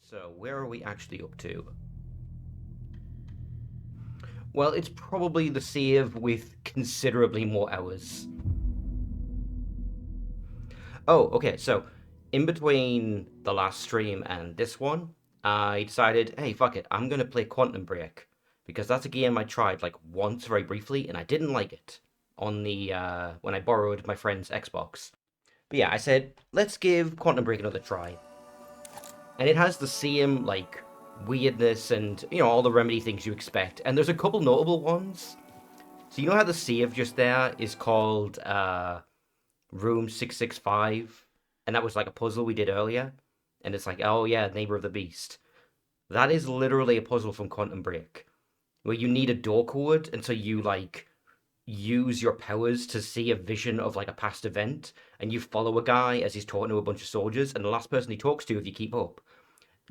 So, where are we actually up to? Well, it's probably the save with considerably more hours. Oh, okay, so in between the last stream and this one, I decided, hey, fuck it, I'm gonna play Quantum Break because that's a game I tried like once very briefly and I didn't like it on the when I borrowed my friend's Xbox. But yeah, I said, let's give Quantum Break another try. And it has the same like weirdness and all the Remedy things you expect. And there's a couple notable ones. So you know how the save just there is called Room 665, and that was like a puzzle we did earlier, and it's like, oh yeah, Neighbor of the Beast. That is literally a puzzle from Quantum Break where you need a door code, and so you like use your powers to see a vision of like a past event, and you follow a guy as he's talking to a bunch of soldiers, and the last person he talks to, if you keep up,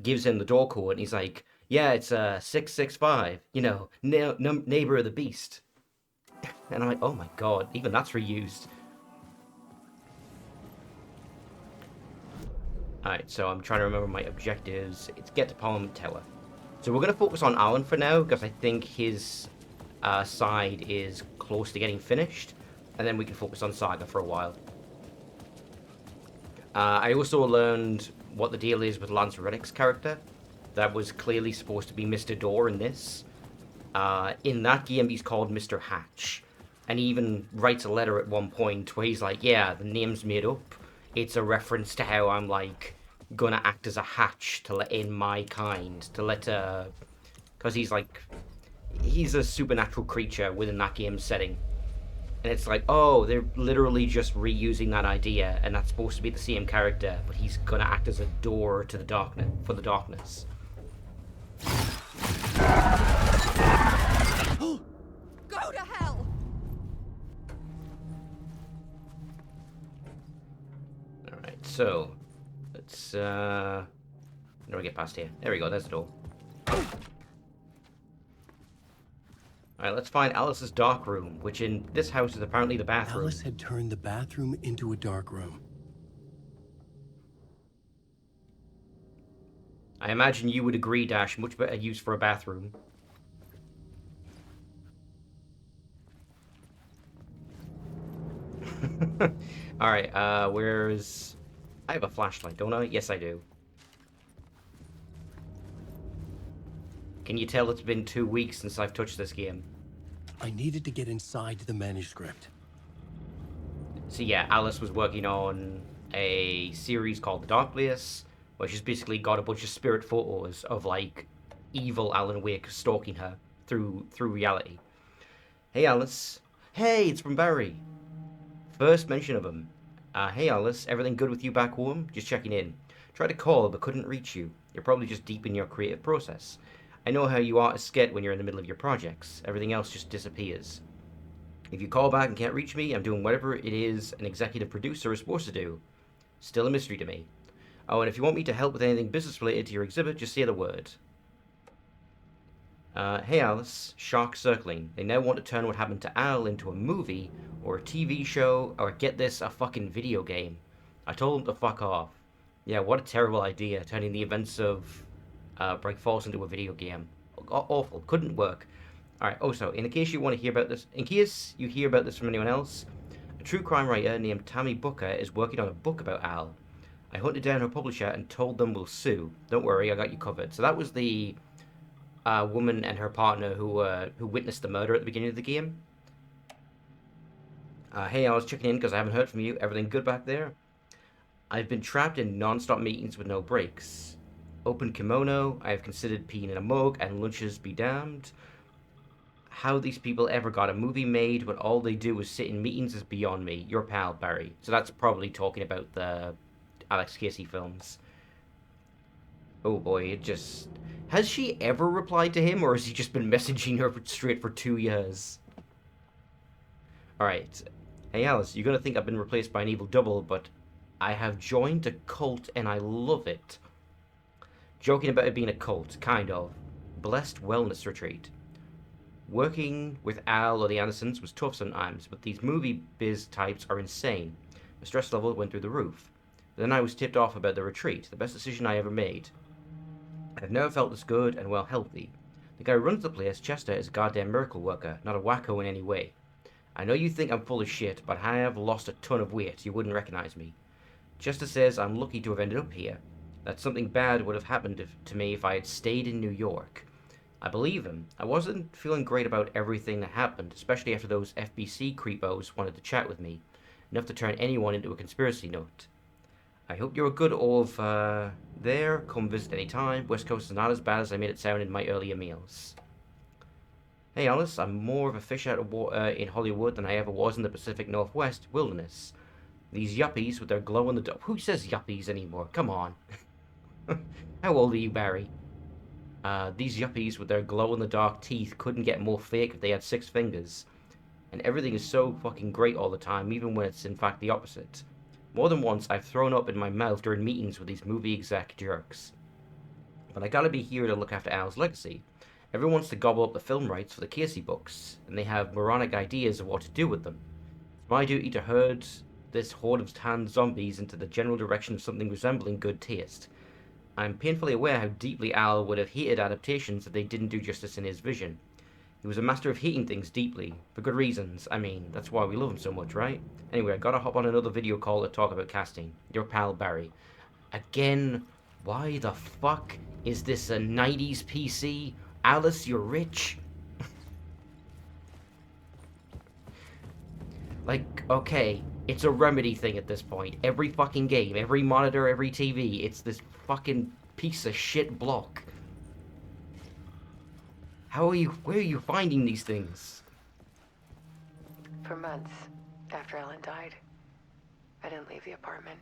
gives him the door code, and he's like, "Yeah, it's 665. Neighbor of the Beast." And I'm like, "Oh my god, even that's reused." All right, so I'm trying to remember my objectives. It's get to Parliament Tower. So we're gonna focus on Alan for now because I think his side is close to getting finished, and then we can focus on Saga for a while. I also learned what the deal is with Lance Reddick's character. That was clearly supposed to be Mr. Door in this. In that game, he's called Mr. Hatch. And he even writes a letter at one point where he's like, yeah, the name's made up. It's a reference to how I'm, like, gonna act as a hatch to let in my kind. To let, because he's a supernatural creature within that game's setting. And it's like, oh, they're literally just reusing that idea, and that's supposed to be the same character, but he's gonna act as a door to the darkness, for the darkness. Go to hell! Alright, so let's how do we get past here? There we go, there's the door. Alright, let's find Alice's dark room, which in this house is apparently the bathroom. Alice had turned the bathroom into a dark room. I imagine you would agree, Dash, much better use for a bathroom. Alright, where's... I have a flashlight, don't I? Yes, I do. Can you tell it's been 2 weeks since I've touched this game? I needed to get inside the manuscript. So yeah, Alice was working on a series called The Dark Place, where she's basically got a bunch of spirit photos of like evil Alan Wake stalking her through reality. Hey Alice. Hey, it's from Barry. First mention of him. Hey Alice, everything good with you back home? Just checking in. Tried to call but couldn't reach you. You're probably just deep in your creative process. I know how you artists get when you're in the middle of your projects. Everything else just disappears. If you call back and can't reach me, I'm doing whatever it is an executive producer is supposed to do. Still a mystery to me. Oh, and if you want me to help with anything business related to your exhibit, just say the word. Hey Alice, Shark Circling. They now want to turn what happened to Al into a movie, or a TV show, or get this, a fucking video game. I told them to fuck off. Yeah, what a terrible idea, turning the events of Break Falls into a video game. Awful, couldn't work. Alright, also, in case you want to hear about this, in case you hear about this from anyone else, a true crime writer named Tammy Booker is working on a book about Al. I hunted down her publisher and told them we'll sue. Don't worry, I got you covered. So that was the woman and her partner who witnessed the murder at the beginning of the game. Hey, I was checking in because I haven't heard from you. Everything good back there? I've been trapped in non-stop meetings with no breaks. Open kimono, I have considered peeing in a mug, and lunches be damned. How these people ever got a movie made when all they do is sit in meetings is beyond me. Your pal, Barry. So that's probably talking about the Alex Casey films. Oh boy, it just... Has she ever replied to him, or has he just been messaging her straight for 2 years? Alright. Hey Alice, you're gonna think I've been replaced by an evil double, but I have joined a cult and I love it. Joking about it being a cult, kind of. Blessed wellness retreat. Working with Al or the Andersons was tough sometimes, but these movie biz types are insane. The stress level went through the roof. Then I was tipped off about the retreat, the best decision I ever made. I've never felt this good and well healthy. The guy who runs the place, Chester, is a goddamn miracle worker, not a wacko in any way. I know you think I'm full of shit, but I have lost a ton of weight. You wouldn't recognize me. Chester says I'm lucky to have ended up here. That something bad would have happened to me if I had stayed in New York. I believe him. I wasn't feeling great about everything that happened, especially after those FBC creepos wanted to chat with me, enough to turn anyone into a conspiracy nut. I hope you're good there. Come visit any time. West Coast is not as bad as I made it sound in my earlier meals. Hey Alice, I'm more of a fish out of water in Hollywood than I ever was in the Pacific Northwest wilderness. These yuppies with their glow in the dark. Who says yuppies anymore? Come on. How old are you, Barry? These yuppies with their glow in the dark teeth couldn't get more fake if they had 6 fingers. And everything is so fucking great all the time, even when it's in fact the opposite. More than once, I've thrown up in my mouth during meetings with these movie exec jerks. But I gotta be here to look after Al's legacy. Everyone wants to gobble up the film rights for the Casey books, and they have moronic ideas of what to do with them. It's my duty to herd this horde of tanned zombies into the general direction of something resembling good taste. I'm painfully aware how deeply Al would have hated adaptations if they didn't do justice in his vision. He was a master of hating things deeply, for good reasons. I mean, that's why we love him so much, right? Anyway, I gotta hop on another video call to talk about casting. Your pal Barry. Again, why the fuck is this a 90s PC? Alice, you're rich? Like, okay, it's a Remedy thing at this point. Every fucking game, every monitor, every TV, it's this fucking piece of shit block. Where are you finding these things? For months after Ellen died, I didn't leave the apartment.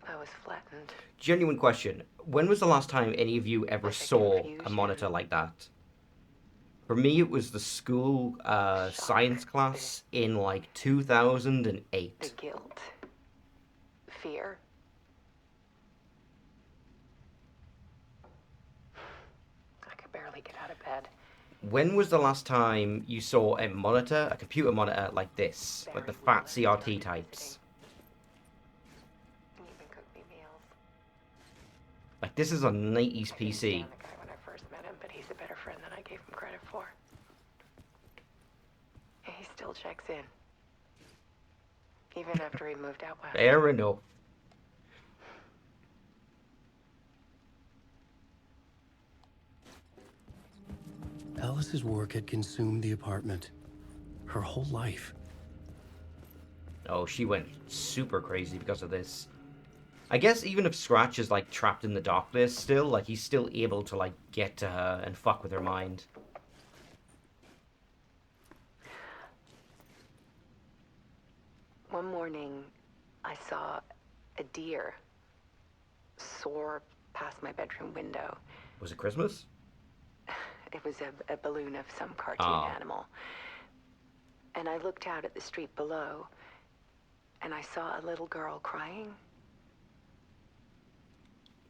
I was flattened. Genuine question. When was the last time any of you ever Like a saw a confusion. monitor like that? For me, it was the school science class in like The 2008. guilt. Fear. I could barely get out of bed. When was the last time you saw a monitor, a computer monitor like this? Like the fat CRT types? And even cooked me meals. Like this is a 90s I couldn't PC. stand the guy when I first met him, but he's a better friend than I gave him credit for. And he still checks in. Even after he moved out west. Fair enough. Alice's work had consumed the apartment. Her whole life. Oh, she went super crazy because of this. I guess even if Scratch is like trapped in the darkness still, like he's still able to like get to her and fuck with her mind. One morning, I saw a deer soar past my bedroom window. Was it Christmas? It was a balloon of some cartoon Ah. animal. And I looked out at the street below, and I saw a little girl crying.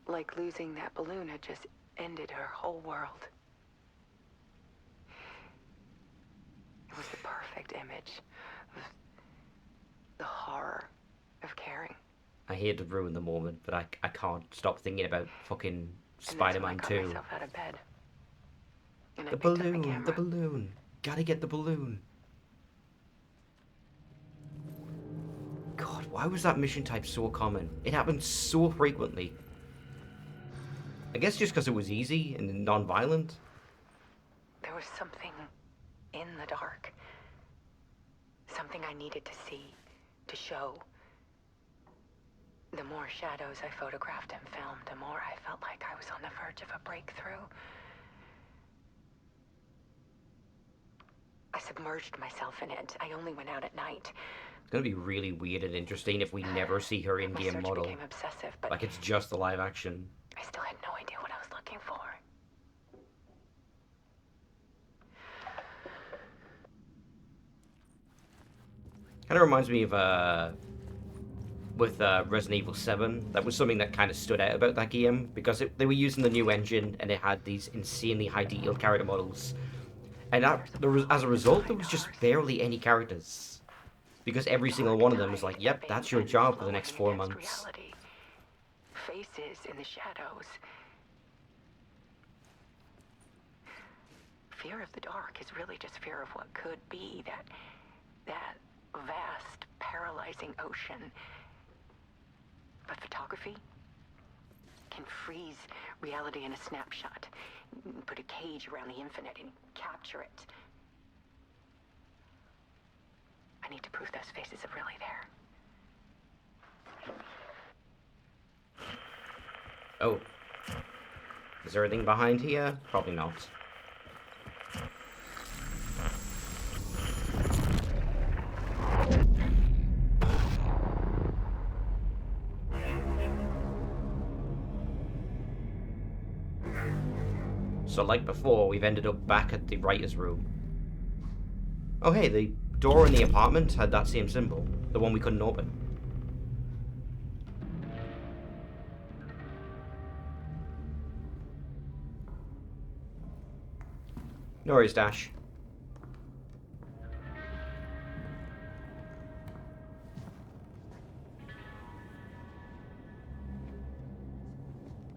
Like losing that balloon had just ended her whole world. It was the perfect image of the horror of caring. I hate to ruin the moment, but I can't stop thinking about fucking And that's when Spider-Man I got 2. myself out of bed. And I The picked up my balloon, the camera. balloon. Gotta get the balloon. God, why was that mission type so common? It happened so frequently. I guess just because it was easy and non-violent. There was something in the dark. Something I needed to see, to show. The more shadows I photographed and filmed, the more I felt like I was on the verge of a breakthrough. I submerged myself in it. I only went out at night. It's gonna be really weird and interesting if we never see her My in-game search model. became obsessive, but Like it's just the live action. I still had no idea what I was looking for. Kind of reminds me of with Resident Evil 7. That was something that kind of stood out about that game because they were using the new engine and it had these insanely high detailed character models. And as a result, there was just barely any characters. Because every single one of them was like, yep, that's your job for the next 4 months. faces in the shadows. Fear of the dark is really just fear of what could be, that vast, paralyzing ocean. But photography can freeze reality in a snapshot, put a cage around the infinite and capture it. I need to prove those faces are really there. Oh. Is there anything behind here? Probably not. So like before, we've ended up back at the writer's room. Oh hey, the door in the apartment had that same symbol. The one we couldn't open. No worries, Dash.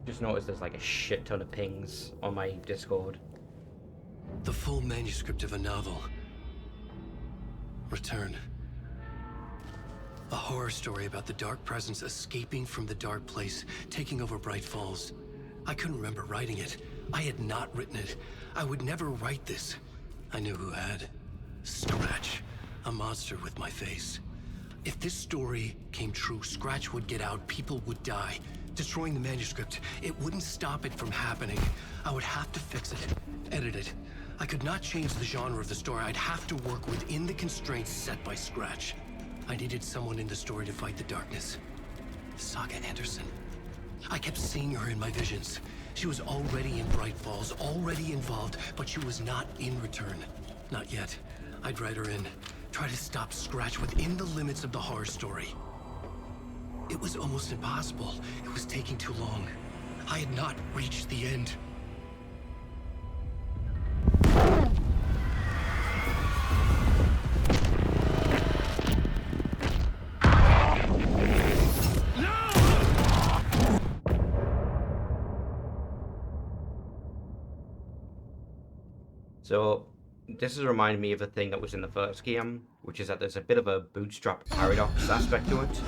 Just noticed there's like a shit ton of pings on my Discord. The full manuscript of a novel. Return. A horror story about the dark presence escaping from the dark place, taking over Bright Falls. I couldn't remember writing it. I had not written it. I would never write this. I knew who had. Scratch. A monster with my face. If this story came true, Scratch would get out, people would die. Destroying the manuscript, it wouldn't stop it from happening. I would have to fix it, edit it. I could not change the genre of the story. I'd have to work within the constraints set by Scratch. I needed someone in the story to fight the darkness. Saga Anderson. I kept seeing her in my visions. She was already in Bright Falls, already involved, but she was not in Return. Not yet. I'd write her in. Try to stop Scratch within the limits of the horror story. It was almost impossible. It was taking too long. I had not reached the end. So, this is reminding me of a thing that was in the first game, which is that there's a bit of a bootstrap paradox aspect to it.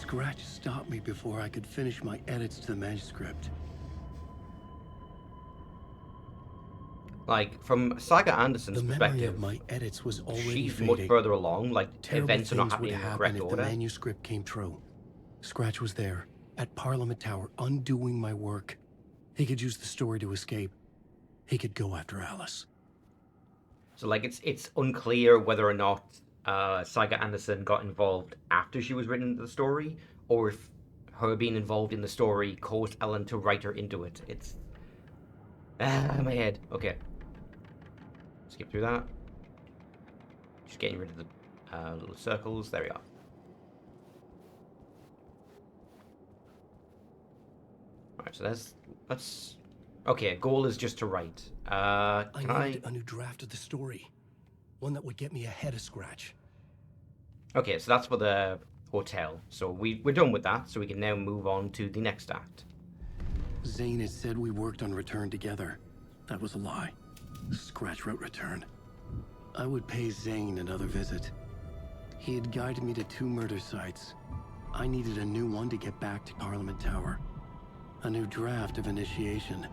Scratch stopped me before I could finish my edits to the manuscript. Like, from Saga Anderson's The memory perspective, of my edits was already she's much fading. further along, like, Terrible events are not things would happening in the happen correct if the order. manuscript came true. Scratch was there, at Parliament Tower, undoing my work. He could use the story to escape. He could go after Alice. So, like, it's unclear whether or not Saga Anderson got involved after she was written into the story, or if her being involved in the story caused Ellen to write her into it. It's... my head. Okay. Skip through that. Just getting rid of the little circles. There we are. Alright, so let's... Okay, goal is just to write. I needed a new draft of the story. One that would get me ahead of Scratch. Okay, so that's for the hotel. So we're done with that, so we can now move on to the next act. Zane had said we worked on Return together. That was a lie. Scratch wrote Return. I would pay Zane another visit. He had guided me to 2 murder sites. I needed a new one to get back to Parliament Tower. A new draft of Initiation.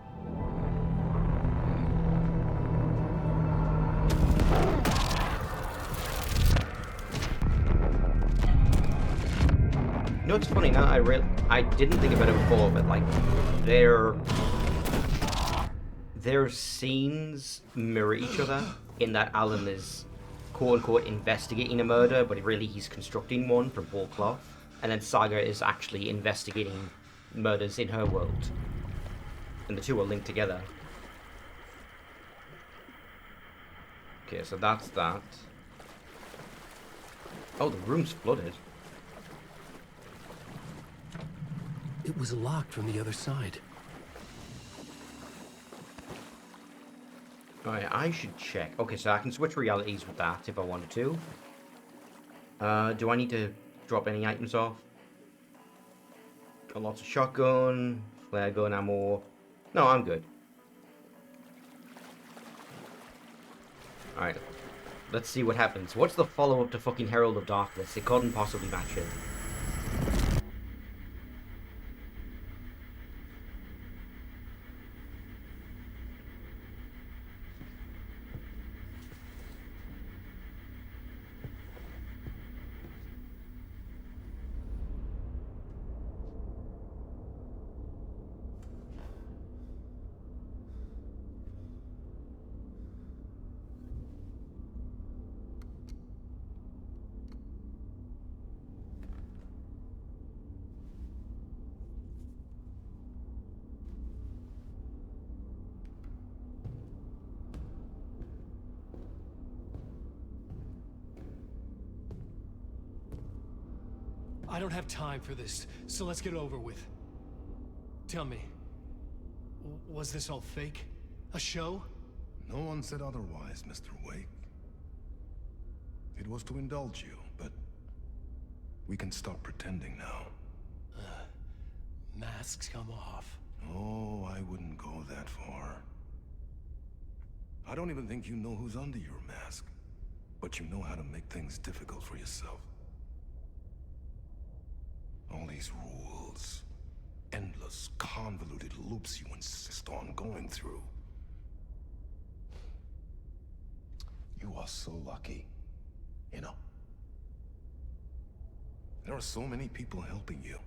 You know what's funny now? I didn't think about it before, but like their scenes mirror each other in that Alan is quote unquote investigating a murder, but really he's constructing one from whole cloth, and then Saga is actually investigating murders in her world, and the two are linked together. Okay, so that's that. Oh, the room's flooded. It was locked from the other side. Alright, I should check. Okay, so I can switch realities with that if I wanted to. Do I need to drop any items off. Got lots of shotgun, flare gun ammo. No, I'm good. Alright. Let's see what happens. What's the follow-up to fucking Herald of Darkness? It couldn't possibly match it. I don't have time for this, so let's get over with. Tell me, was this all fake? A show? No one said otherwise, Mr. Wake. It was to indulge you, but we can stop pretending now. Masks come off. Oh, I wouldn't go that far. I don't even think you know who's under your mask, but you know how to make things difficult for yourself. All these rules, endless, convoluted loops you insist on going through. You are so lucky, you know. There are so many people helping you.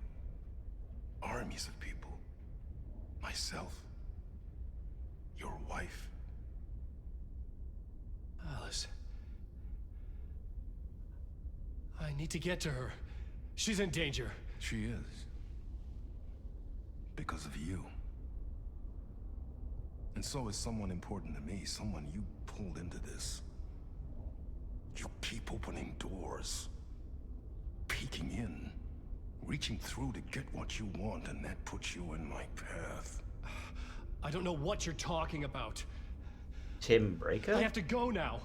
Armies of people. Myself. Your wife. Alice. I need to get to her. She's in danger. She is. Because of you. And so is someone important to me, someone you pulled into this. You keep opening doors. Peeking in. Reaching through to get what you want, and that puts you in my path. I don't know what you're talking about. Tim Breaker? I have to go now.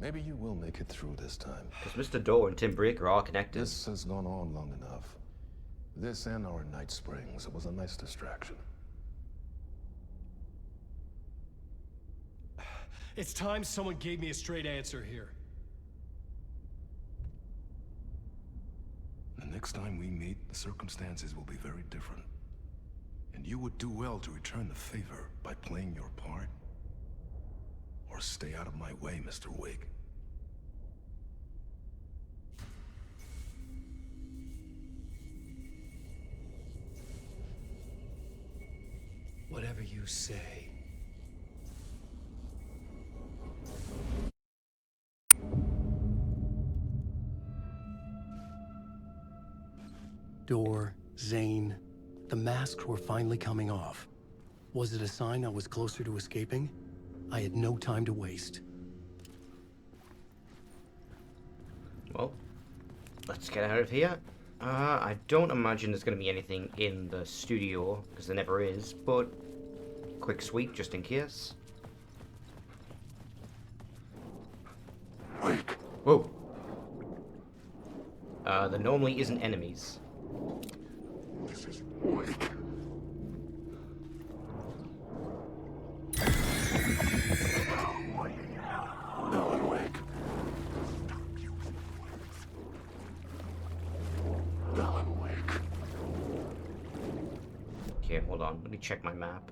Maybe you will make it through this time. Because Mr. Door and Tim Breaker are connected. This has gone on long enough. This and our night springs. It was a nice distraction. It's time someone gave me a straight answer here. The next time we meet, the circumstances will be very different. And you would do well to return the favor by playing your part. Or stay out of my way, Mr. Wake. Whatever you say. Door, Zane, the masks were finally coming off. Was it a sign I was closer to escaping? I had no time to waste. Well, let's get out of here. I don't imagine there's going to be anything in the studio, because there never is, but quick sweep just in case. Wake! Whoa. There normally isn't enemies. This is Wake. Alan Wake. Alan Wake. Okay, hold on. Let me check my map.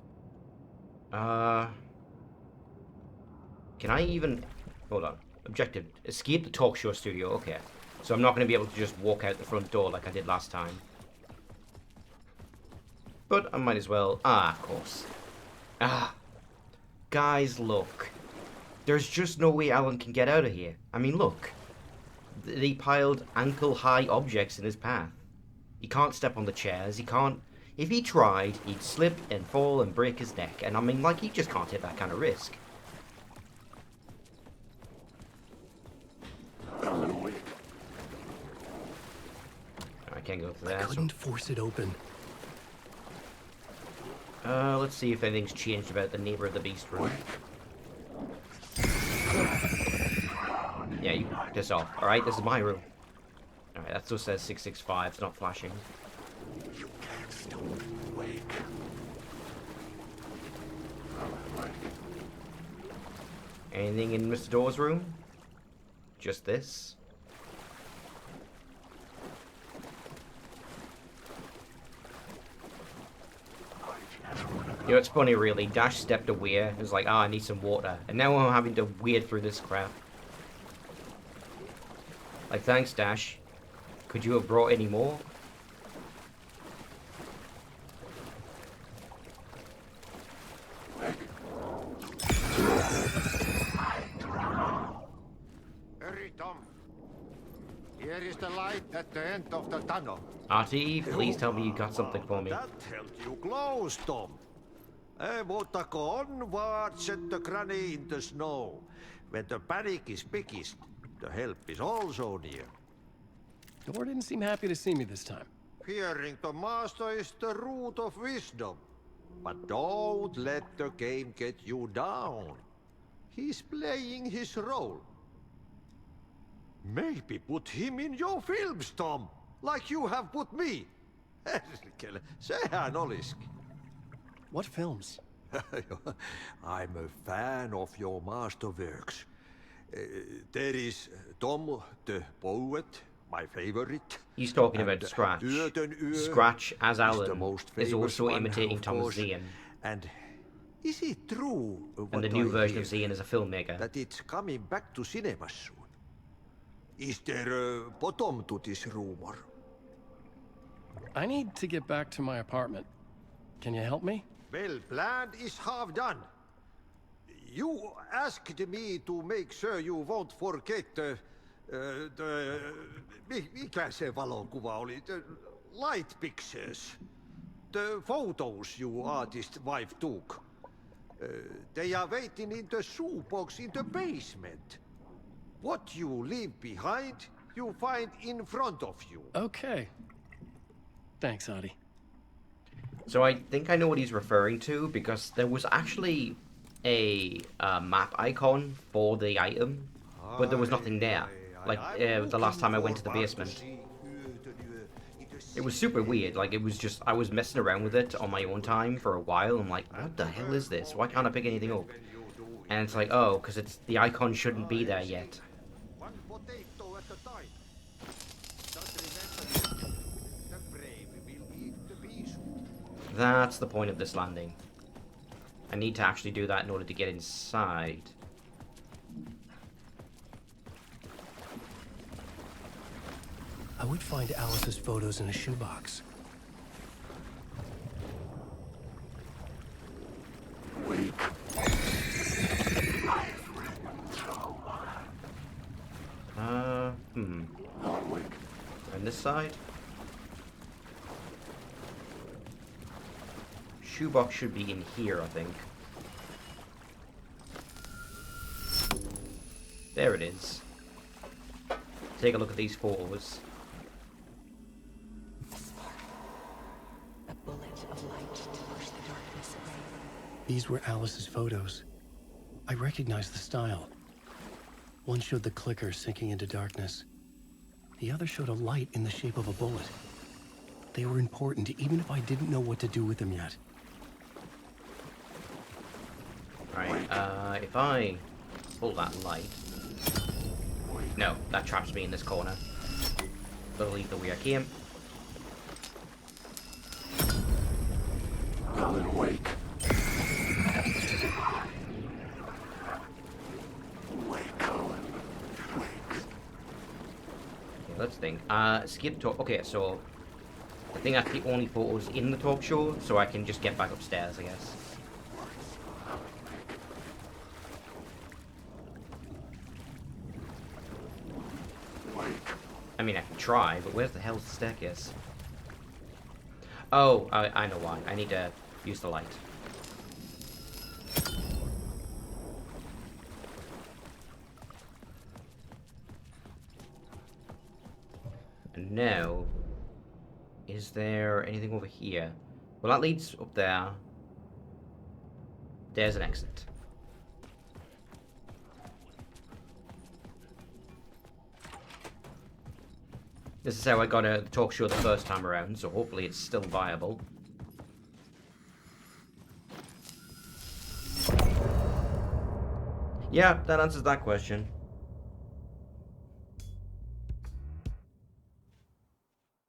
Can I even... Hold on. Objective. Escape the talk show studio. Okay. So I'm not going to be able to just walk out the front door like I did last time. But I might as well... Ah, of course. Ah. Guys, look. There's just no way Alan can get out of here. I mean, look. They piled ankle-high objects in his path. He can't step on the chairs. He can't... If he tried, he'd slip and fall and break his neck. And I mean, like, he just can't take that kind of risk. Alan Wake. I can't go through I that. couldn't force it open. Let's see if anything's changed about the Neighbor of the Beast room. Yeah, you piss off. Alright, this is my room. Alright, that still says 665. It's not flashing. You can't stop me. Wake. Anything in Mr. Door's room? Just this? You know, it's funny really, Dash stepped away and was like, oh, I need some water. And now I'm having to wade through this crap. Like, thanks, Dash. Could you have brought any more? Hurry, Tom. Here is the light at the end of the tunnel. Artie, please tell me you got something for me. That held you close, Tom. Mutta on vaan set the granny in the snow. When the panic is biggest, the help is also near. Door didn't seem happy to see me this time. Fearing the master is the root of wisdom. But don't let the game get you down. He's playing his role. Maybe put him in your films, Tom. Like you have put me. Herkele, sehän olisikin. What films? I'm a fan of your masterworks. There is Tom the Poet, my favorite. He's talking And about Scratch. Döden Scratch, as is the Alan, most is famous also one, imitating of Thomas course. Zian. And is it true And the what new I version of hear, Zian is a filmmaker. that it's coming back to cinemas soon? Is there a bottom to this rumor? I need to get back to my apartment. Can you help me? Well, planned is half done. You asked me to make sure you won't forget mikä se valokuva oli? The light pictures. The photos you artist wife took. They are waiting in the shoebox in the basement. What you leave behind, you find in front of you. Okay. Thanks, Adi. So I think I know what he's referring to, because there was actually a map icon for the item, but there was nothing there. Like, the last time I went to the basement. It was super weird, like, it was just, I was messing around with it on my own time for a while. I'm like, what the hell is this? Why can't I pick anything up? And it's like, oh, because it's, the icon shouldn't be there yet. One potato at a time. Just remember, the brave will eat the bees. That's the point of this landing. I need to actually do that in order to get inside. I would find Alice's photos in a shoebox. On this side? Shoebox should be in here, I think. There it is. Take a look at these photos. A bullet of light to push the darkness away. These were Alice's photos. I recognized the style. One showed the clicker sinking into darkness. The other showed a light in the shape of a bullet. They were important, even if I didn't know what to do with them yet. Alright, if I pull that light... No, that traps me in this corner. Gotta leave the way I came. Alan, wake. Wake, Alan. Wake. Okay, let's think. Skip talk. Okay, so I think that's the only photos in the talk show, so I can just get back upstairs, I guess. I mean, I can try, but where's the hell's the staircase? Oh, I know why. I need to use the light. And now, is there anything over here? Well, that leads up there. There's an exit. This is how I got a talk show the first time around, so hopefully it's still viable. Yeah, that answers that question.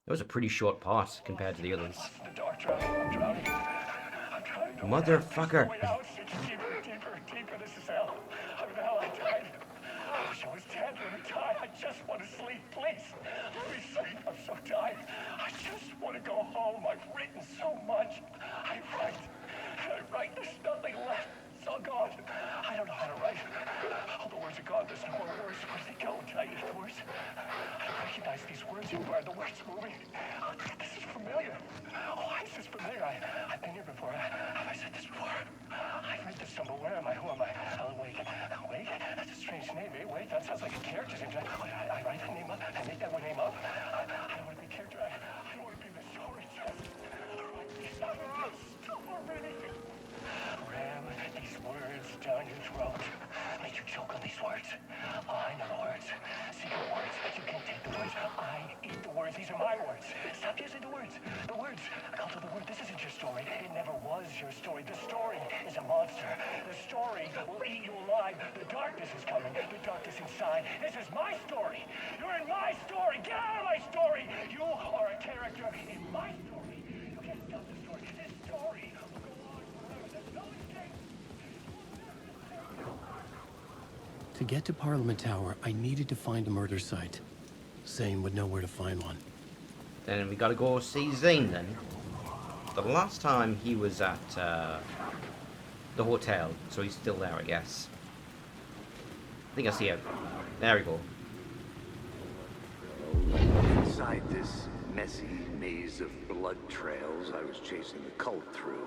It was a pretty short part compared to the others. Motherfucker. I was dead. Let me die. I just want to sleep, please. Let me sleep. I'm so tired. I just want to go home. I've written so much. I write. There's nothing left. It's all gone. I don't know how to write. All the words are gone. There's no more words. Where did they go? Did I eat the words? I recognize these words. Where are the words moving? Oh, this is familiar. Why is this familiar? I've been here before. Have I said this before? I've read this somewhere. Where am I? Who am I? Alan Wake. Wake? That's a strange name, eh? Wake? That sounds like a character's name. I write that name up. I make that one name up. I don't want to be a character. I don't want to be the story. Just write these out. Stop already. Ram these words down your throat. Make you choke on these words. Oh, I know the words. Secret words. You can't take the words. I eat the words. These are my words. Stop using the words. The words. Cult of the word. This isn't your story. It never was your story. The story is a monster. The story will eat you alive. The darkness is coming. The darkness inside. This is my story. You're in my story. Get out of my story. You are a character in my story. You can't stop the story. This story will go on forever. There's no escape. To get to Parliament Tower, I needed to find a murder site. Zane would know where to find one. Then we gotta go see Zane then. The last time he was at the hotel, so he's still there, I guess. I think I see him. There we go. Inside this messy maze of blood trails I was chasing the cult through,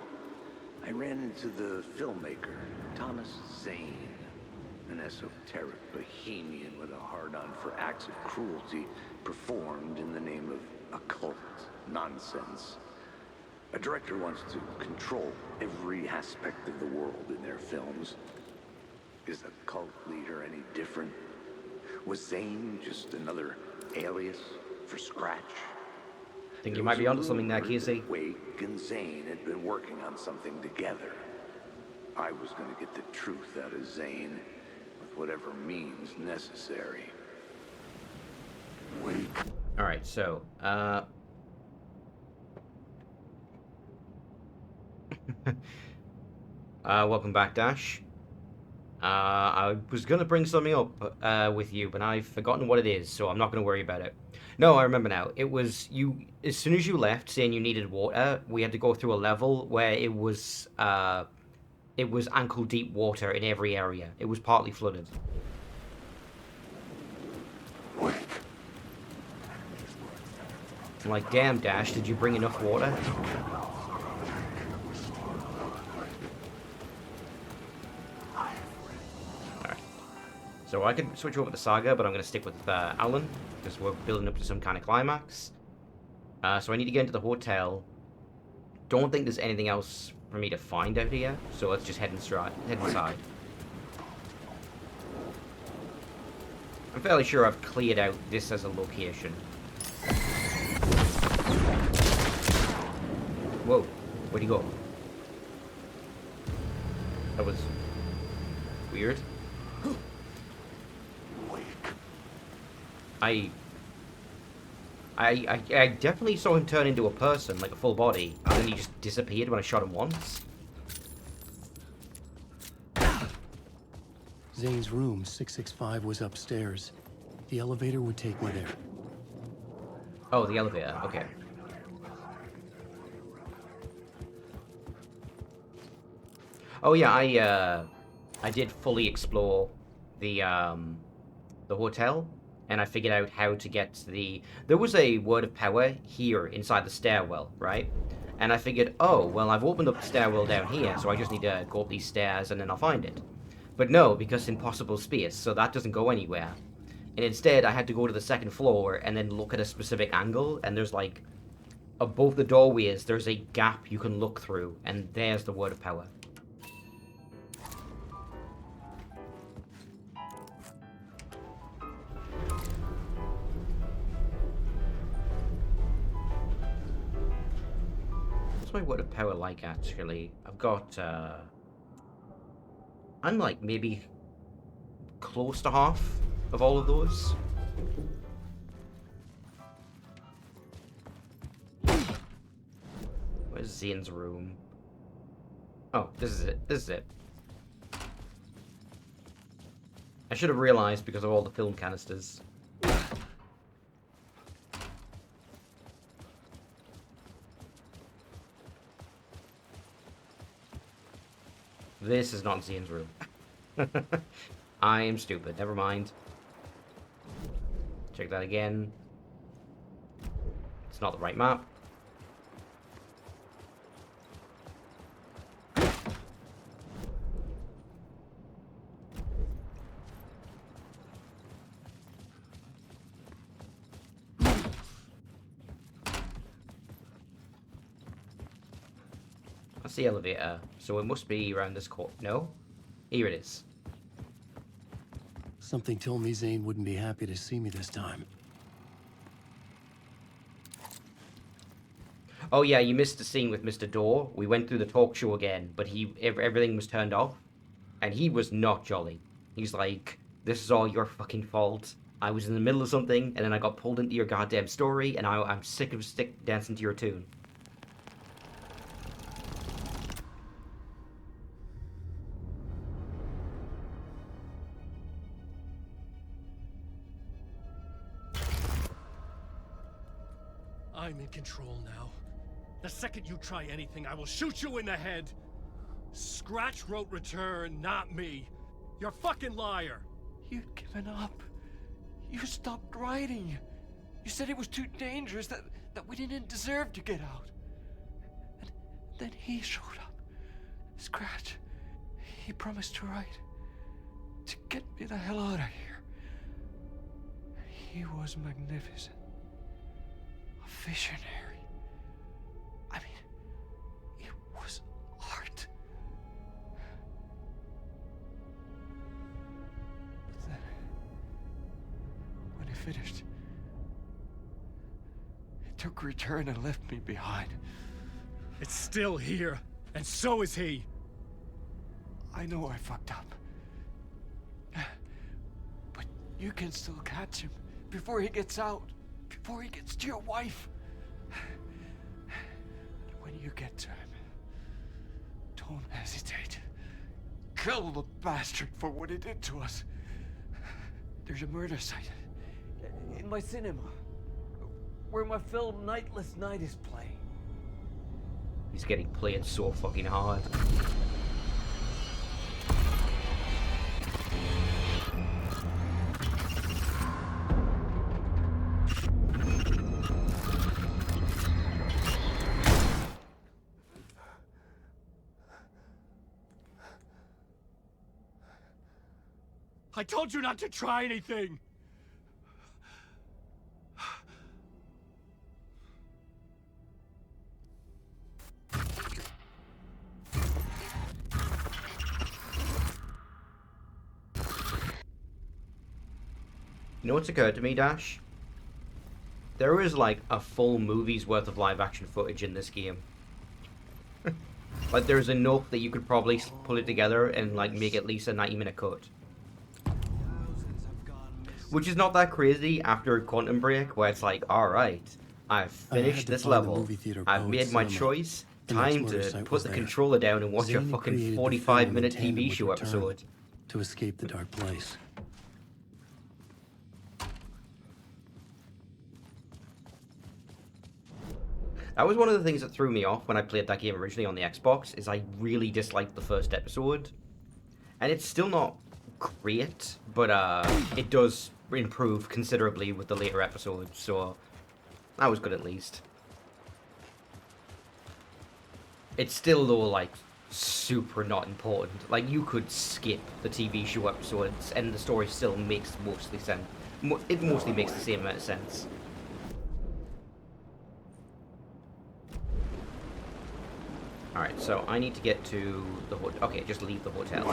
I ran into the filmmaker, Thomas Zane, an esoteric bohemian with a hard-on for acts of cruelty performed in the name of occult nonsense. A director wants to control every aspect of the world in their films. Is a cult leader any different? Was Zane just another alias for Scratch? I think you might be onto something there, Casey. Wake and Zane had been working on something together. I was going to get the truth out of Zane with whatever means necessary. Wake. Alright, so, welcome back, Dash. I was gonna bring something up with you, but I've forgotten what it is, so I'm not gonna worry about it. No, I remember now. It was you. As soon as you left, saying you needed water, we had to go through a level where it was ankle deep water in every area. It was partly flooded. I'm like, damn, Dash, did you bring enough water? So I could switch over to Saga, but I'm going to stick with Alan, because we're building up to some kind of climax. So I need to get into the hotel. Don't think there's anything else for me to find out here, so let's just head inside. I'm fairly sure I've cleared out this as a location. Whoa, where'd he go? That was weird. I definitely saw him turn into a person, like a full body, and then he just disappeared when I shot him once. Zane's room, 665, was upstairs. The elevator would take me there. Oh, the elevator, okay. Oh yeah, I did fully explore the hotel, and I figured out how to get to the... There was a word of power here inside the stairwell, right? And I figured, oh, well, I've opened up the stairwell down here, so I just need to go up these stairs and then I'll find it. But no, because impossible space, so that doesn't go anywhere. And instead, I had to go to the second floor and then look at a specific angle, and there's like... Above the doorways, there's a gap you can look through, and there's the word of power. What's my word of power like, actually? I've got, I'm like maybe close to half of all of those. Where's Zane's room? Oh, this is it. This is it. I should have realized because of all the film canisters. This is not Zane's room. I am stupid. Never mind. Check that again. It's not the right map. That's the elevator, so it must be around this court. No? Here it is. Something told me Zane wouldn't be happy to see me this time. Oh yeah, you missed the scene with Mr. Dorr. We went through the talk show again, but everything was turned off, and he was not jolly. He's like, "This is all your fucking fault. I was in the middle of something, and then I got pulled into your goddamn story, and I'm sick of dancing to your tune." I'm in control now. The second you try anything, I will shoot you in the head. Scratch wrote return, not me. You're a fucking liar. You'd given up. You stopped writing. You said it was too dangerous, that we didn't deserve to get out. And then he showed up. Scratch. He promised to write. To get me the hell out of here. He was magnificent. A visionary. I mean, it was art. But then, when he finished, he took return and left me behind. It's still here, and so is he. I know I fucked up. But you can still catch him before he gets out. Before he gets to your wife. And when you get to him, don't hesitate. Kill the bastard for what he did to us. There's a murder site in my cinema where my film Nightless Night is playing. He's getting played so fucking hard. I told you not to try anything! You know what's occurred to me, Dash? There is like a full movie's worth of live action footage in this game. Like there's enough that you could probably pull it together and like make at least a 90-minute cut. Which is not that crazy after Quantum Break, where it's like, alright, I've finished this level, I've made my choice, time to put the controller down and watch a fucking 45-minute TV show episode. To escape the dark place. That was one of the things that threw me off when I played that game originally on the Xbox, is I really disliked the first episode. And it's still not great, but it does improve considerably with the later episodes, so that was good at least. It's still, though, like, super not important. Like, you could skip the TV show episodes and the story still makes mostly sense. It mostly makes the same amount of sense. Alright, so I need to get to the hotel. Okay, just leave the hotel.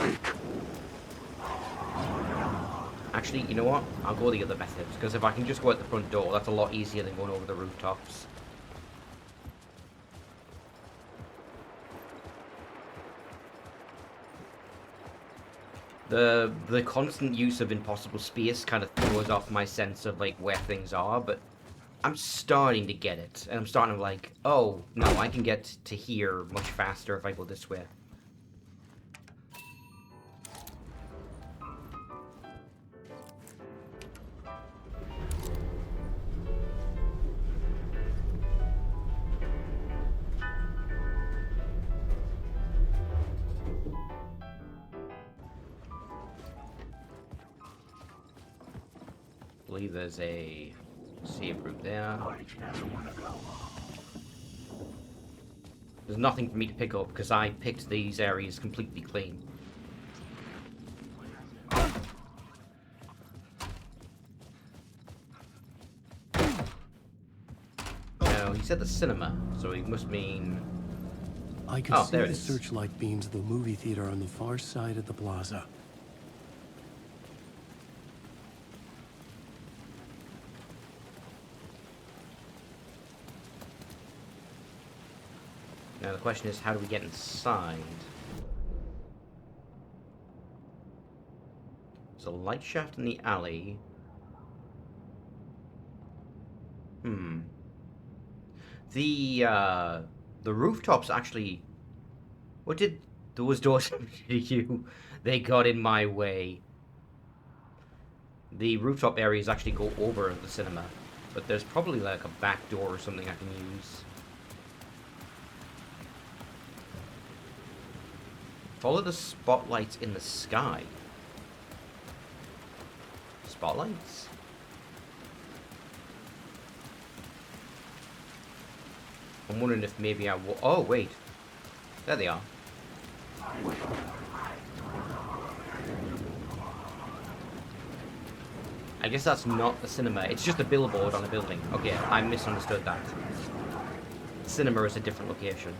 Actually, you know what? I'll go the other method, because if I can just go out the front door, that's a lot easier than going over the rooftops. The constant use of impossible space kind of throws off my sense of like where things are, but I'm starting to get it, and I'm starting to like, oh no, I can get to here much faster if I go this way. I believe there's a save route there. There's nothing for me to pick up because I picked these areas completely clean. No, he said the cinema, so he must mean... I can see the searchlight beams of the movie theater on the far side of the plaza. Now the question is, how do we get inside? There's a light shaft in the alley. The rooftops actually... What did those doors to you? They got in my way. The rooftop areas actually go over the cinema, but there's probably like a back door or something I can use. Follow the spotlights in the sky. Spotlights? I'm wondering if maybe oh, wait. There they are. I guess that's not the cinema. It's just a billboard on a building. Okay, I misunderstood that. The cinema is a different location.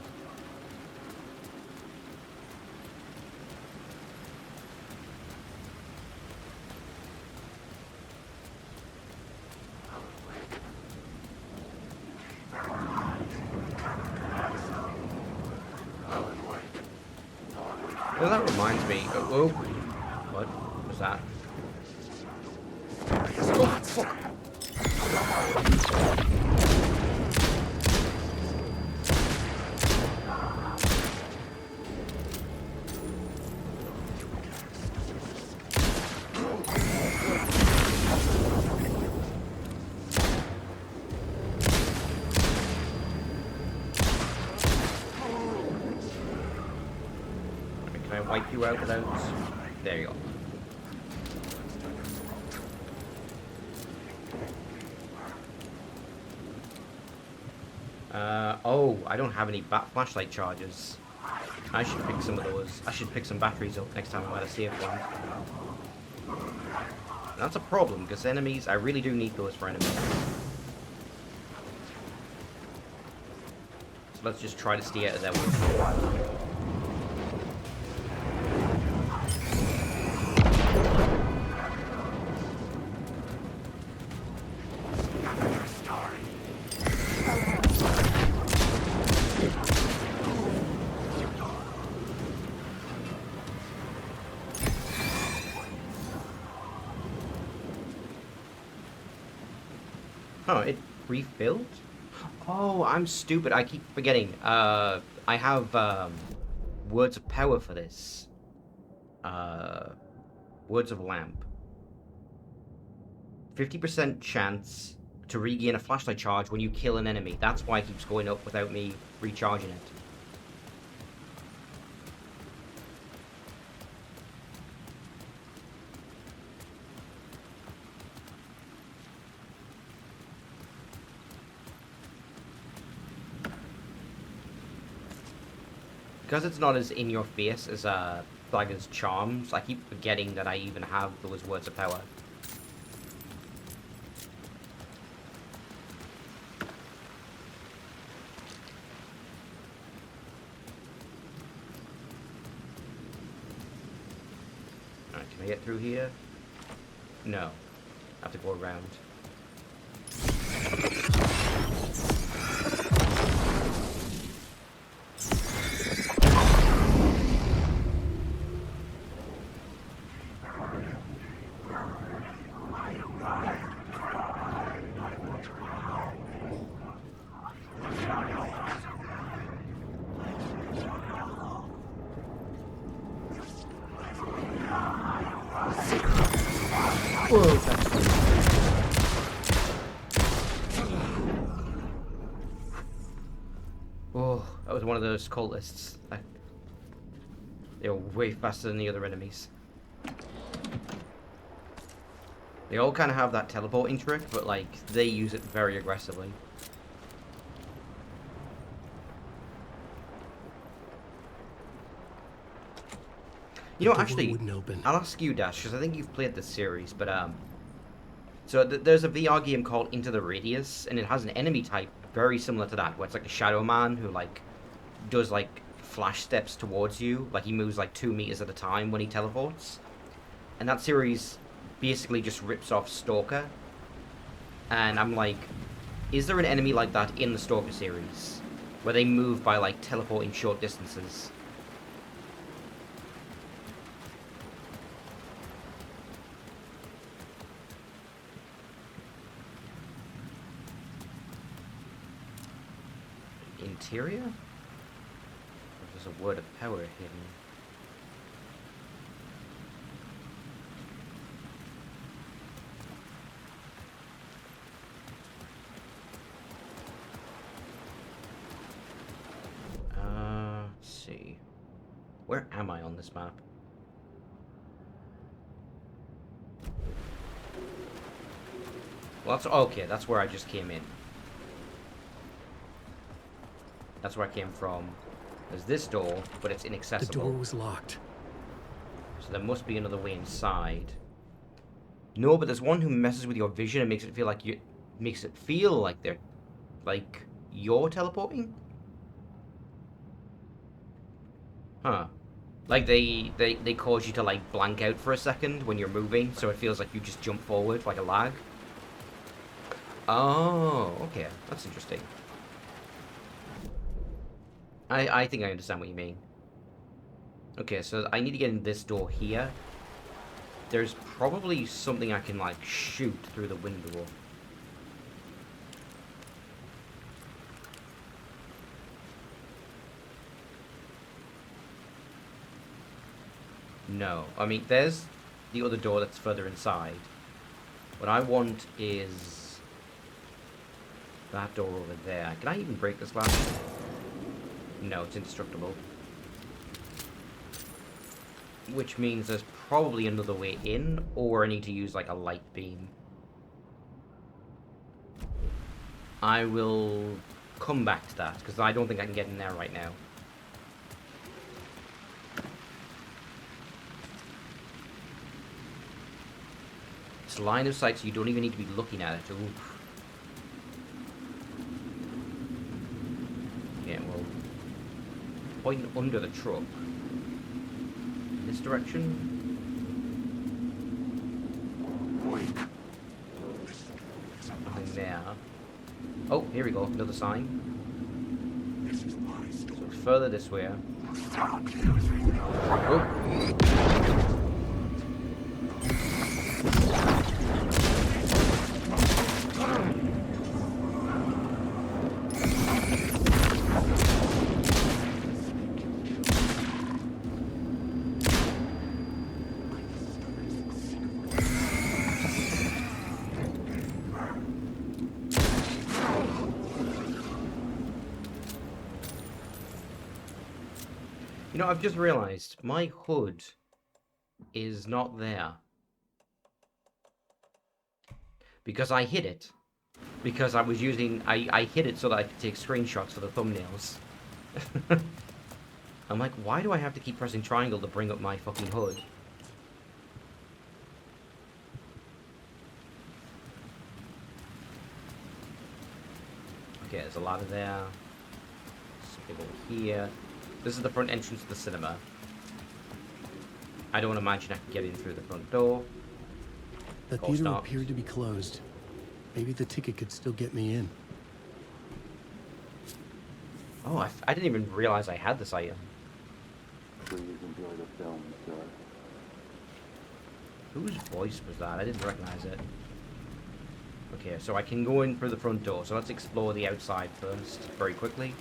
Well, that reminds me. Oh, what was that? Oh, fuck. Can I wipe you out without... There you go. Oh, I don't have any flashlight charges. I should pick some of those. I should pick some batteries up next time I'm at a safe one. And that's a problem, because enemies, I really do need those for enemies. So let's just try to stay out of their way for a while. Oh, it refilled? Oh, I'm stupid. I keep forgetting. I have words of power for this. Words of lamp. 50% chance to regain a flashlight charge when you kill an enemy. That's why it keeps going up without me recharging it. Because it's not as in your face as Dagger's charms, I keep forgetting that I even have those words of power. Alright, can I get through here? No. I have to go around. That was one of those cultists. They were way faster than the other enemies. They all kind of have that teleporting trick, but like they use it very aggressively. You know, actually, I'll ask you, Dash, because I think you've played this series, but so there's a VR game called Into the Radius, and it has an enemy type very similar to that, where it's like a shadow man who like does like flash steps towards you, like he moves like 2 meters at a time when he teleports. And that series basically just rips off Stalker. And I'm like, is there an enemy like that in the Stalker series, where they move by like teleporting short distances? Interior? There's a word of power hidden. Let's see. Where am I on this map? Well, that's okay. That's where I just came in. That's where I came from. There's this door, but it's inaccessible. The door was locked. So there must be another way inside. No, but there's one who messes with your vision and makes it feel like you're teleporting. Huh. Like they cause you to like blank out for a second when you're moving, so it feels like you just jump forward like a lag. Oh, okay. That's interesting. I think I understand what you mean. Okay, so I need to get in this door here. There's probably something I can, like, shoot through the window. No. I mean, there's the other door that's further inside. What I want is that door over there. Can I even break this glass? No, it's indestructible. Which means there's probably another way in, or I need to use like a light beam. I will come back to that, because I don't think I can get in there right now. It's line of sight, so you don't even need to be looking at it. Oof. Yeah, well, point under the truck. This direction. Nothing there. Oh, here we go. Another sign. So it's further this way. Oh. You know, I've just realized my hood is not there. Because I hid it. Because I was using... I hid it so that I could take screenshots for the thumbnails. I'm like, why do I have to keep pressing triangle to bring up my fucking hood? Okay, there's a ladder there. Something over here. This is the front entrance to the cinema. I don't imagine I can get in through the front door. The theater appeared to be closed. Maybe the ticket could still get me in. Oh, I didn't even realize I had this item. Please enjoy the film, sir. Whose voice was that? I didn't recognize it. Okay, so I can go in through the front door. So let's explore the outside first, very quickly.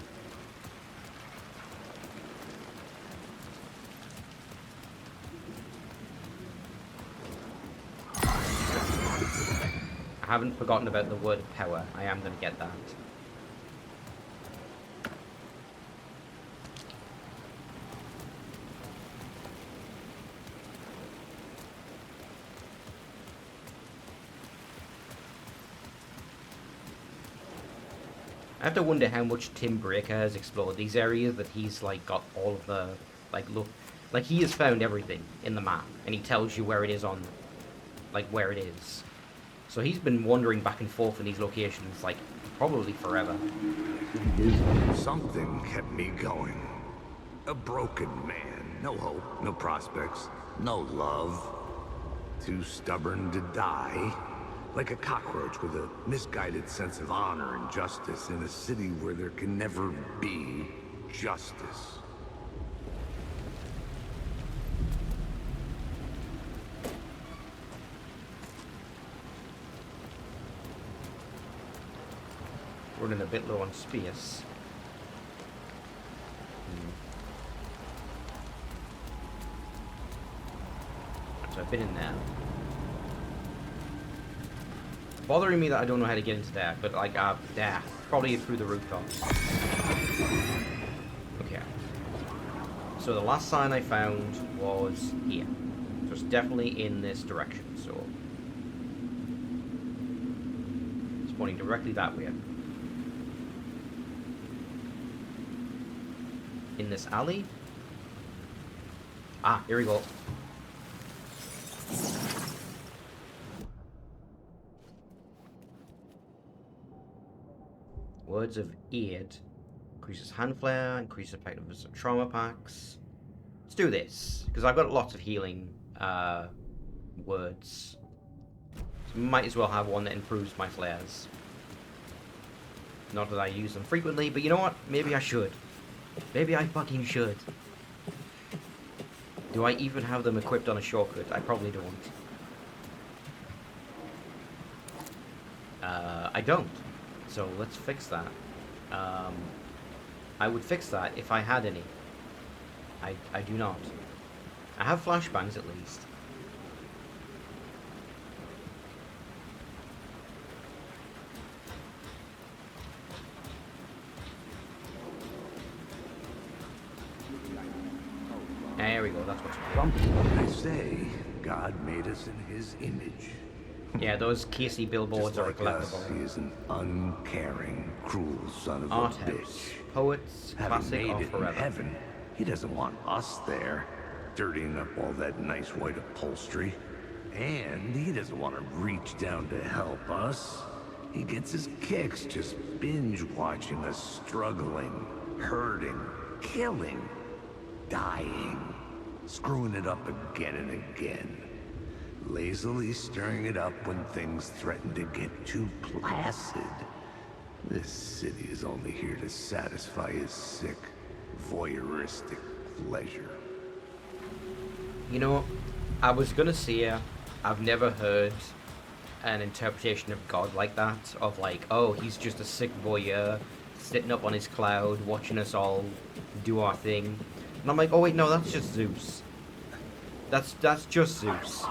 I haven't forgotten about the word power. I am going to get that. I have to wonder how much Tim Breaker has explored these areas, that he's like got all of the look, like he has found everything in the map and he tells you where it is on, like where it is. So he's been wandering back and forth in these locations like probably forever. Something kept me going. A broken man, no hope, no prospects, no love. Too stubborn to die. Like a cockroach with a misguided sense of honor and justice in a city where there can never be justice. Running a bit low on space. So I've been in there. Bothering me that I don't know how to get into there, but like, there. Probably through the rooftops. Okay. So the last sign I found was here. So it's definitely in this direction, so... It's pointing directly that way. In this alley? Ah, here we go. Words of aid. Increases hand flare, increases effectiveness of trauma packs. Let's do this, because I've got lots of healing words. So might as well have one that improves my flares. Not that I use them frequently, but you know what? Maybe I should. Maybe I fucking should. Do I even have them equipped on a shortcut? I probably don't. I don't. So let's fix that. I would fix that if I had any. I do not. I have flashbangs at least. There we go, that's what's I say, God made us in his image. Yeah, those Casey billboards Just are like collectible. us, he is an uncaring, cruel son of Art a house. bitch. Poets, Having classic made or it in forever. heaven, he doesn't want us there, dirtying up all that nice white upholstery. And he doesn't want to reach down to help us. He gets his kicks just binge watching us struggling, hurting, killing, dying, screwing it up again and again. Lazily stirring it up when things threaten to get too placid. This city is only here to satisfy his sick, voyeuristic pleasure. You know, I was gonna say, I've never heard an interpretation of God like that, of like, oh, he's just a sick voyeur, sitting up on his cloud, watching us all do our thing. And I'm like, oh wait, no, that's just Zeus. That's just Zeus.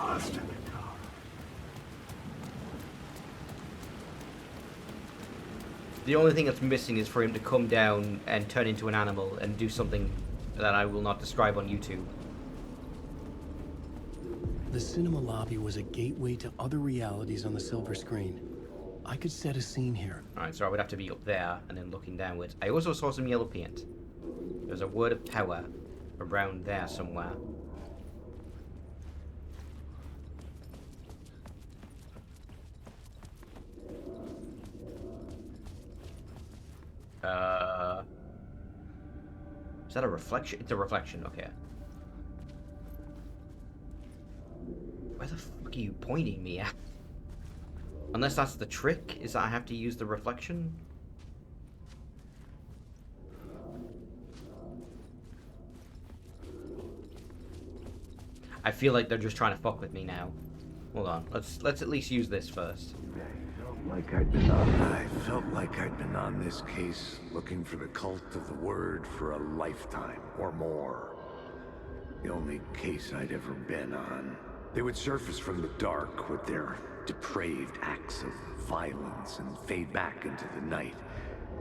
The only thing that's missing is for him to come down and turn into an animal and do something that I will not describe on YouTube. The cinema lobby was a gateway to other realities on the silver screen. I could set a scene here. Alright, so I would have to be up there and then looking downwards. I also saw some yellow paint. There's a word of power around there somewhere. Is that a reflection? It's a reflection, okay. Where the fuck are you pointing me at? Unless that's the trick, is that I have to use the reflection? I feel like they're just trying to fuck with me now. Hold on, let's at least use this first. I felt like I'd been on this case looking for the cult of the word for a lifetime or more. The only case I'd ever been on. They would surface from the dark with their depraved acts of violence and fade back into the night,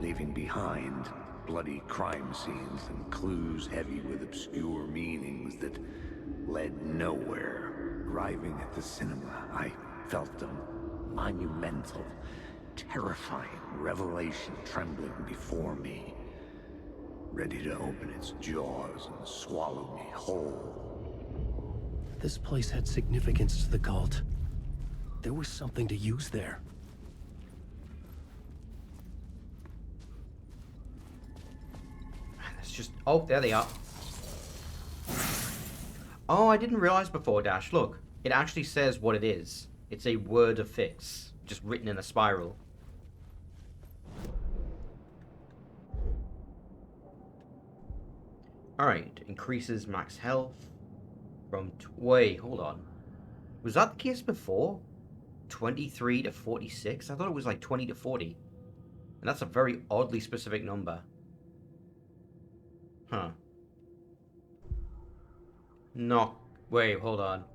leaving behind bloody crime scenes and clues heavy with obscure meanings that led nowhere. Arriving at the cinema, I felt them monumental, terrifying revelation trembling before me, ready to open its jaws and swallow me whole. This place had significance to the cult. There was something to use there. It's just... Oh, there they are. Oh, I didn't realize before, Dash. Look, it actually says what it is. It's a word affix, just written in a spiral. Alright, increases max health from... Wait, hold on. Was that the case before? 23 to 46? I thought it was like 20 to 40. And that's a very oddly specific number. Huh. No. Wait, hold on.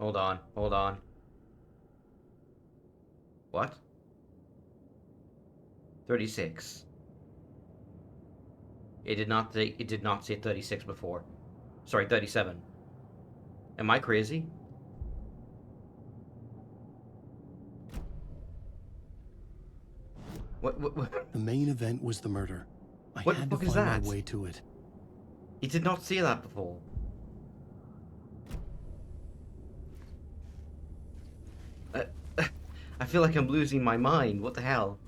What? 36. It did not say 36 before. Sorry, 37. Am I crazy? What? The main event was the murder. I What had the to fuck is find that? my way to it. He did not say that before. I feel like I'm losing my mind. What the hell?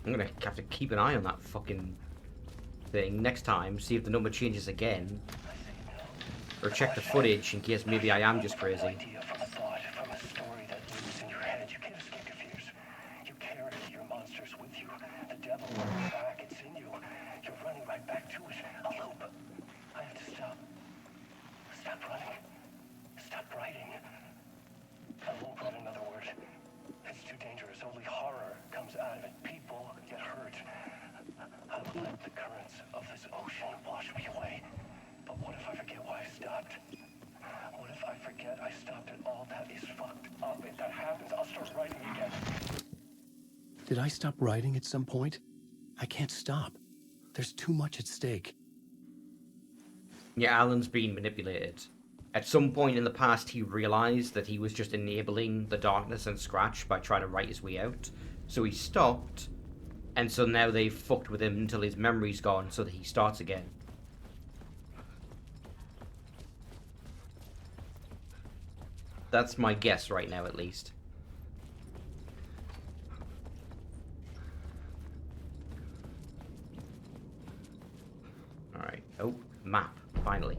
I'm gonna have to keep an eye on that fucking thing next time, see if the number changes again. Or check the footage in case maybe I am just crazy. Idea from a thought, from a story that lives in your head. You can't escape confused. You carry your monsters with you. The devil lurks back. It's in you. You're running right back to it. A loop. I have to stop. Stop running. Stop writing. I won't write another word. It's too dangerous. Only horror comes out of it. People get hurt. I will let the currents of this ocean wash me away. But what if I forget why I stopped? What if I forget I stopped at all? That is fucked up. If that happens, I'll start writing again. Did I stop writing at some point? I can't stop. There's too much at stake. Yeah, Alan's being manipulated. At some point in the past, he realized that he was just enabling the darkness and Scratch by trying to write his way out. So he stopped, and so now they've fucked with him until his memory's gone so that he starts again. That's my guess right now, at least. Alright. Oh, map. Finally.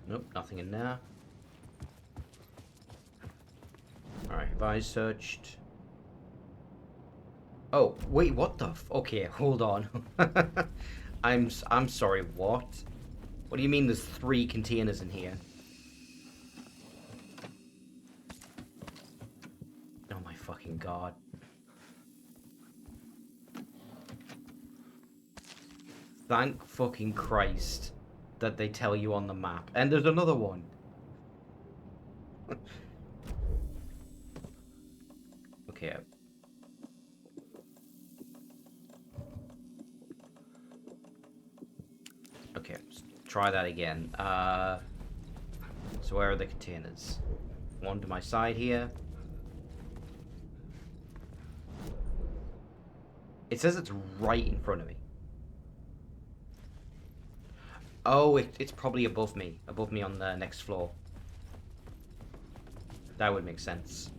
Nope, nothing in there. Alright, have I searched? Oh, wait, what the okay, hold on. I'm sorry, what? What do you mean there's 3 containers in here? Oh my fucking god. Thank fucking Christ that they tell you on the map. And there's another one. Okay. Okay, let's try that again. So where are the containers? One to my side here. It says it's right in front of me. Oh, it's probably above me. Above me on the next floor. That would make sense.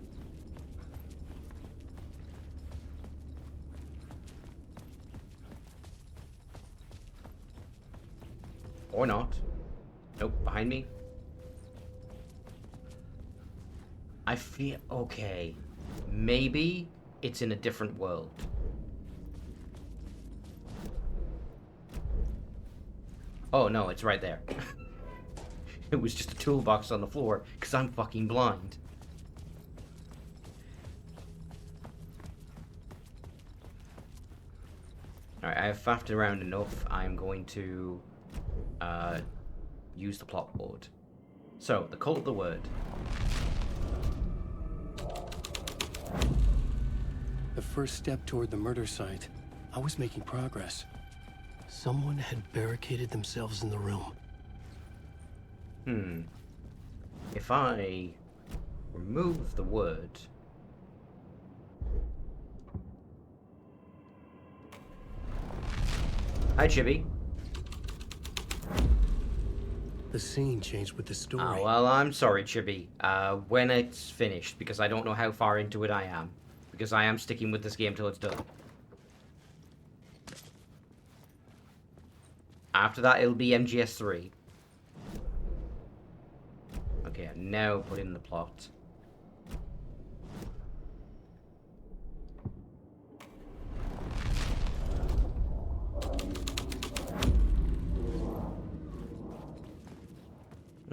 Or not. Nope, behind me. I feel... okay. Maybe it's in a different world. Oh, no, it's right there. It was just a toolbox on the floor, because I'm fucking blind. Alright, I have faffed around enough. I'm going to use the plot board. So, the Cult of the Word. The first step toward the murder site. I was making progress. Someone had barricaded themselves in the room. If I remove the word... Hi, Chibi. The scene changed with the story. Oh, well, I'm sorry, Chibi. When it's finished, because I don't know how far into it I am. Because I am sticking with this game till it's done. After that, it'll be MGS3. Okay, I've now put in the plot.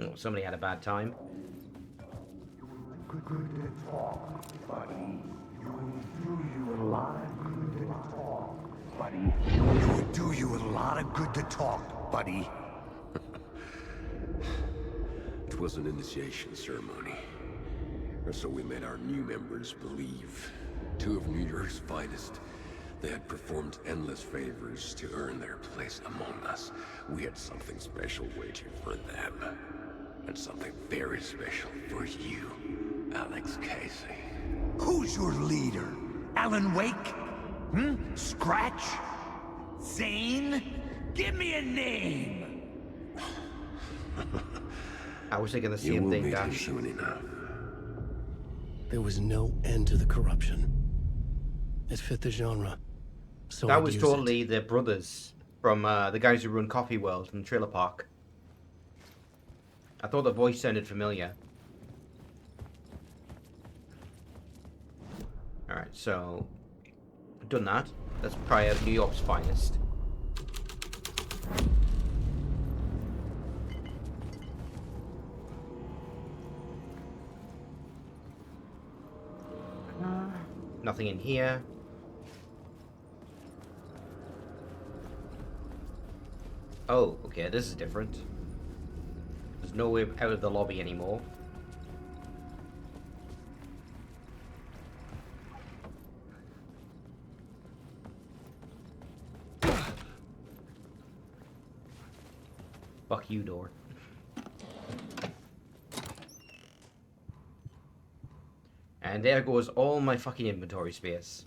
Oh, somebody had a bad time. Good to talk, buddy. You do you a lot of good to talk, buddy. It would do you a lot of good to talk, buddy. It was an initiation ceremony. Or so we made our new members believe. Two of New York's finest. They had performed endless favors to earn their place among us. We had something special waiting for them. And something very special for you, Alex Casey. Who's your leader? Alan Wake? Scratch? Zane? Give me a name! I was thinking the You same will thing, meet him Dash. soon enough. There was no end to the corruption. It fit the genre. So That I'd was use totally the brothers from the guys who run Coffee World from Trailer Park. I thought the voice sounded familiar. Alright, so... done that. Let's try out New York's finest. Nothing in here. Oh, okay, this is different. There's no way out of the lobby anymore. Fuck you, door. And there goes all my fucking inventory space.